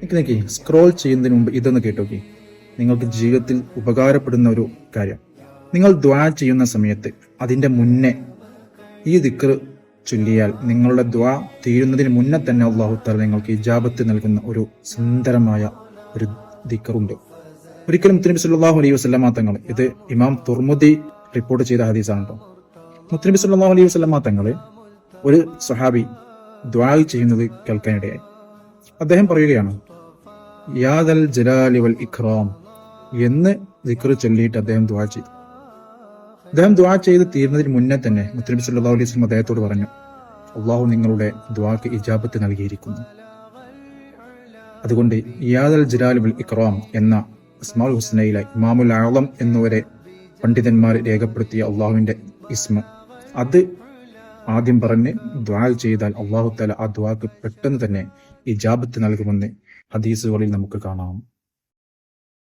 നോക്കി സ്ക്രോൾ ചെയ്യുന്നതിന് മുമ്പ് ഇതൊന്ന് കേട്ടോക്കി. നിങ്ങൾക്ക് ജീവിതത്തിൽ ഉപകാരപ്പെടുന്ന ഒരു കാര്യം. നിങ്ങൾ ദ്വാ ചെയ്യുന്ന സമയത്ത് അതിൻ്റെ മുന്നേ ഈ ദിക്ർ ചൊല്ലിയാൽ നിങ്ങളുടെ ദ്വാ തീരുന്നതിന് മുന്നേ തന്നെ അല്ലാഹു തആല നിങ്ങൾക്ക് ഇജാബത്ത് നൽകുന്ന ഒരു സുന്ദരമായ ഒരു ദിക്റുണ്ട്. ഒരിക്കലും മുത്തുനബി സല്ലല്ലാഹു അലൈഹി വസല്ലമ തങ്ങൾ, ഇത് ഇമാം തുർമുദി റിപ്പോർട്ട് ചെയ്ത ഹദീസാണ് കേട്ടോ. മുത്തുനബി സല്ലല്ലാഹു അലൈഹി വസല്ലമ തങ്ങൾ ഒരു സ്വഹാബി ദ്വാ ചെയ്യുന്നത് കേൾക്കാനിടയായി. അദ്ദേഹം പറയുകയാണ്, യാദൽ ജലാലി വൽ ഇക്റാം എന്ന് ദിക്ർ ചൊല്ലിയിട്ട് അദ്ദേഹം ദ്വാ ചെയ്തു. അദ്ദേഹം ദ്വാ ചെയ്ത് തീരുന്നതിന് മുന്നേ തന്നെ മുത്തുനബി സല്ലല്ലാഹു അലൈഹി വസല്ലം അദ്ദേഹത്തോട് പറഞ്ഞു, അള്ളാഹു നിങ്ങളുടെ ദ്വാക്ക് ഇജാബത്ത് നൽകിയിരിക്കുന്നു. അതുകൊണ്ട് യാദൽ ജലാലി വൽ ഇക്റാം എന്ന അസ്മാഉൽ ഹുസ്നയിലെ ഇമാമുൽ ആളം എന്നുവരെ പണ്ഡിതന്മാർ രേഖപ്പെടുത്തിയ അള്ളാഹുവിന്റെ ഇസ്മ, അത് ആദ്യം പറഞ്ഞ് ദ്വാ ചെയ്താൽ അള്ളാഹു തആല ആ ദ്വാക്ക് പെട്ടെന്ന് തന്നെ ഇജാബത്ത് നൽകുമെന്ന് ഹദീസുകളിൽ നമുക്ക് കാണാം.